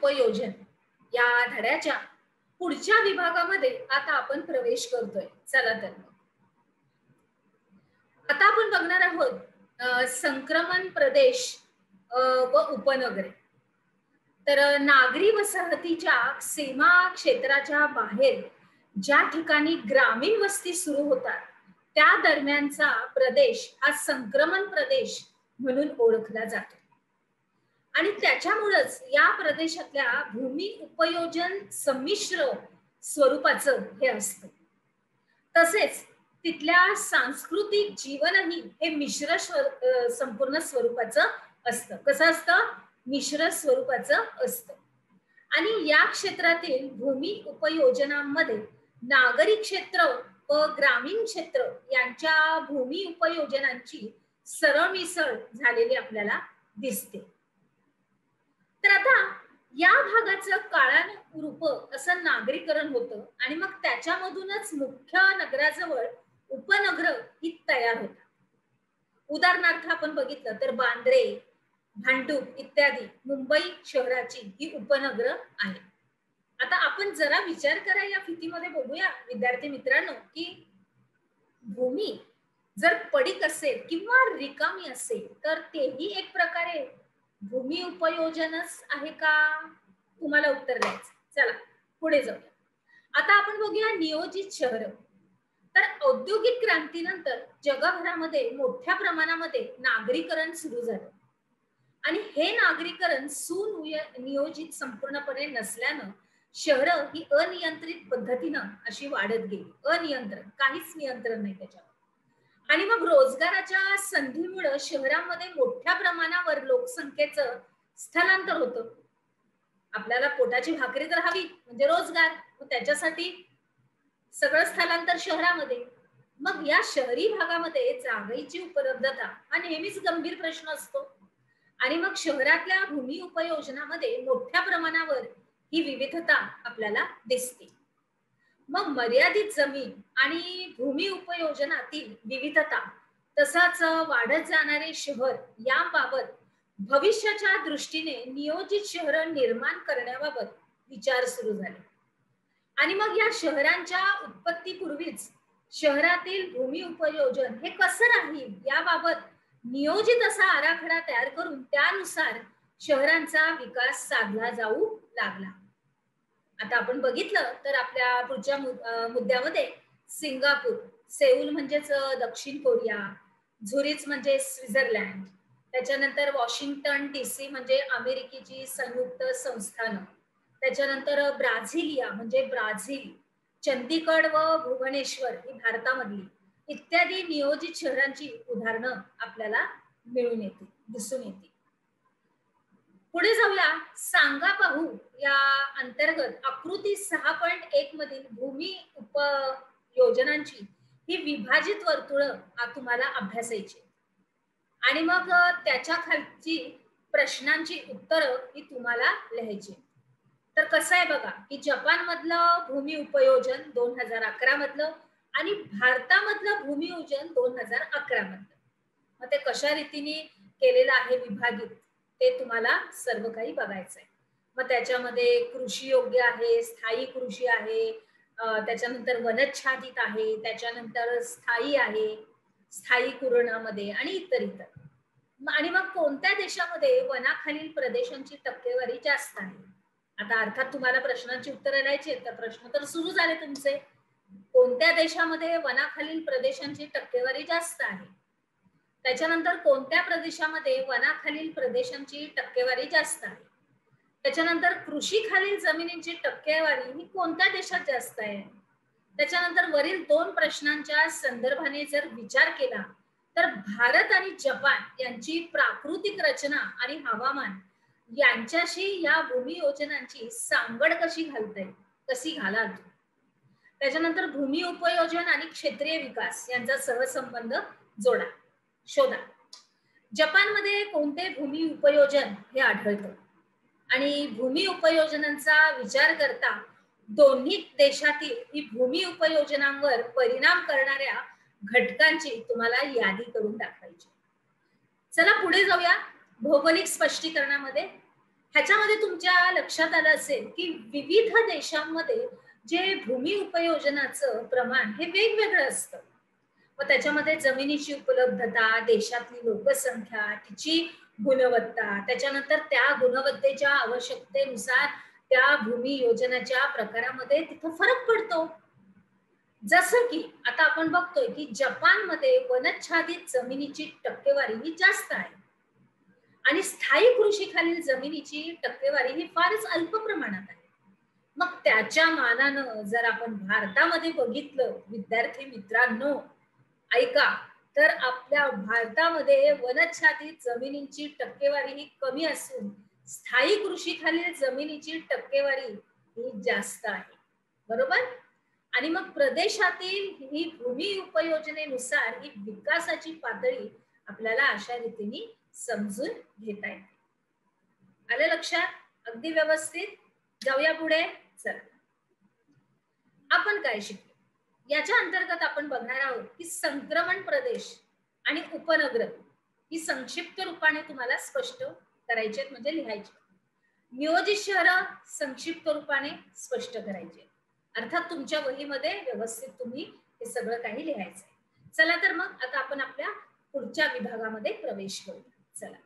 उपयोजन या धड्याच्या पुढच्या विभागामध्ये आता आपण प्रवेश करतोय। चला तर आता आपण बघणार आहोत संक्रमण प्रदेश व उपनगरे। तर नागरी वसाहतीच्या सीमा क्षेत्राच्या बाहेर ज्या ठिकाणी ग्रामीण वस्ती सुरू होतात त्या दरम्यानचा प्रदेश हा संक्रमण प्रदेश म्हणून ओळखला जातो आणि त्याच्यामुळेच या प्रदेशातल्या भूमी उपयोजन संमिश्र स्वरूपाचं हे असतं। तसेच तिथल्या सांस्कृतिक जीवनही हे मिश्र संपूर्ण स्वरूपाचं असतं। कसं असतं? मिश्र स्वरूपाचं असतं। आणि या क्षेत्रातील भूमी उपयोजनामध्ये नागरी क्षेत्र व ग्रामीण क्षेत्र यांच्या भूमी उपयोजनांची सरमिसळ झालेली आपल्याला दिसते। तर आता या भागाचं काळानुरूप असं नागरीकरण होतं आणि मग त्याच्यामधूनच मुख्य नगराजवळ उपनगर ही तयार होतात। उदाहरणार्थ आपण बघितलं तर बांद्रे, भांडूप इत्यादी मुंबई शहराची ही उपनगर आहे। आता आपण जरा विचार करा, या फितीमध्ये बघूया विद्यार्थी मित्रांनो की भूमी जर पडीक असेल किंवा रिकामी असेल तर तेही एक प्रकारे भूमी उपयोजनच आहे का? तुम्हाला उत्तर द्यायचं। चला पुढे जाऊया। आता आपण बघूया नियोजित शहर। तर औद्योगिक क्रांतीनंतर जगभरामध्ये मोठ्या प्रमाणामध्ये नागरीकरण सुरू झालं आणि हे नागरीकरण सुनियोजित संपूर्णपणे नसल्यानं शहरं ही अनियंत्रित पद्धतीनं अशी वाढत गेली। अनियंत्रण, काहीच नियंत्रण नाही त्याच्यावर। आणि मग रोजगाराच्या संधीमुळे शहरांमध्ये मोठ्या प्रमाणावर लोकसंख्येचं स्थलांतर होतं। आपल्याला पोटाची भाकरी तर हवी म्हणजे रोजगार, त्याच्यासाठी सगळं स्थलांतर शहरामध्ये। मग या शहरी भागामध्ये जागेची उपलब्धता हा नेहमीच गंभीर प्रश्न असतो आणि मग शहरातल्या भूमी उपयोजनामध्ये मोठ्या प्रमाणावर ही विविधता आपल्याला दिसते। मग मर्यादित जमीन आणि भूमी उपयोजनातील विविधता तसाच वाढत जाणारे शहर याबाबत भविष्याच्या दृष्टीने नियोजित शहर निर्माण करण्याबाबत विचार सुरू झाले आणि मग या शहरांच्या उत्पत्तीपूर्वीच शहरातील भूमी उपयोजन हे कसं राहील याबाबत नियोजित असा आराखडा तयार करून त्यानुसार शहरांचा विकास साधला जाऊ लागला। आता आपण बघितलं तर आपल्या पुढच्या मुद्द्यामध्ये सिंगापूर, सेऊल म्हणजेच दक्षिण कोरिया, झुरिच म्हणजे स्वित्झर्लंड, त्याच्यानंतर वॉशिंग्टन DC म्हणजे अमेरिकेची संयुक्त संस्थानं, त्याच्यानंतर ब्राझिलिया म्हणजे ब्राझील, चंदीगड व भुवनेश्वर ही भारतामधली इत्यादी नियोजित शहरांची उदाहरणं आपल्याला दिसून येतील। पुढे जाऊया। सांगा पाहू या अंतर्गत आकृती 6.1 मधील भूमी उपयोजनांची ही विभाजित वर्तुळ तुम्हाला अभ्यासायची आणि मग त्याच्या खालची प्रश्नांची उत्तरं ही तुम्हाला लिहायची। तर कसं आहे बघा की जपान मधलं भूमी उपयोजन 2011 मधलं आणि भारतामधलं भूमी उपयोजन 2011 मधलं, मग ते कशा रीतीने केलेलं आहे विभागित ते तुम्हाला सर्व काही बघायचं आहे। मग त्याच्यामध्ये कृषी योग्य आहे, स्थायी कृषी आहे, त्याच्यानंतर वनच्छादित आहे, त्याच्यानंतर स्थायी आहे, स्थायी कुरणामध्ये आणि इतर आणि मग कोणत्या देशामध्ये वनाखालील प्रदेशांची टक्केवारी जास्त आहे? आता अर्थात तुम्हाला प्रश्नांची उत्तरं द्यायची आहेत, तर प्रश्न तर सुरू झाले तुमचे। कोणत्या देशामध्ये वनाखालील प्रदेशांची टक्केवारी जास्त आहे? त्याच्यानंतर कोणत्या प्रदेशामध्ये वनाखालील प्रदेशांची टक्केवारी जास्त आहे? त्याच्यानंतर कृषीखालील जमिनींची टक्केवारी ही कोणत्या देशात जास्त आहे? त्याच्यानंतर वरील दोन प्रश्नांच्या संदर्भाने जर विचार केला तर भारत आणि जपान यांची प्राकृतिक रचना आणि हवामान यांच्याशी या भूमी योजनांची सांगड कशी घालता येईल, कशी घालाल? त्याच्यानंतर भूमी उपयोजन आणि क्षेत्रीय विकास यांचा सहसंबंध जोडा, शोधा। जपानमध्ये कोणते भूमी उपयोजन हे आढळतं आणि भूमी उपयोजनांचा विचार करता दोन्ही देशातील ही भूमी उपयोजनांवर परिणाम करणाऱ्या घटकांची तुम्हाला यादी करून दाखवायची। चला पुढे जाऊया भौगोलिक स्पष्टीकरणामध्ये। ह्याच्यामध्ये तुमच्या लक्षात आलं असेल की विविध देशांमध्ये जे भूमी उपयोजनाचं प्रमाण हे वेगवेगळं असतं. मग त्याच्यामध्ये जमिनीची उपलब्धता, देशातली लोकसंख्या, तिची गुणवत्ता, त्याच्यानंतर त्या गुणवत्तेच्या आवश्यकतेनुसार त्या भूमी योजनाच्या प्रकारामध्ये तिथं फरक पडतो. जसं की आता आपण बघतोय की जपानमध्ये वनच्छादित जमिनीची टक्केवारी ही जास्त आहे आणि स्थायी कृषीखालील जमिनीची टक्केवारी ही फारच अल्प प्रमाणात आहे. मग त्याच्या मानानं जर आपण भारतामध्ये बघितलं विद्यार्थी मित्रांनो, ऐका, तर आपल्या भारतामध्ये वनच्छादित जमिनींची टक्केवारी ही कमी असून स्थायी कृषीखालील जमिनीची टक्केवारी ही जास्त आहे. बरोबर? आणि मग प्रदेशातील ही भूमी उपयोजनेनुसार ही विकासाची पातळी आपल्याला अशा रीतीने समजून घेता येते. आलं लक्षात? अगदी व्यवस्थित. जाऊया पुढे. चला, आपण काय शिकलो याच्या अंतर्गत आपण बघणार आहोत की संक्रमण प्रदेश आणि उपनगर ही संक्षिप्त रूपाने तुम्हाला स्पष्ट करायचे म्हणजे लिहायचे. नियोजित शहर संक्षिप्त रूपाने स्पष्ट करायचे. अर्थात तुमच्या वहीमध्ये व्यवस्थित तुम्ही हे सगळं काही लिहायचंय. चला तर मग आता आपण आपल्या पुढच्या विभागामध्ये प्रवेश करूया. चला.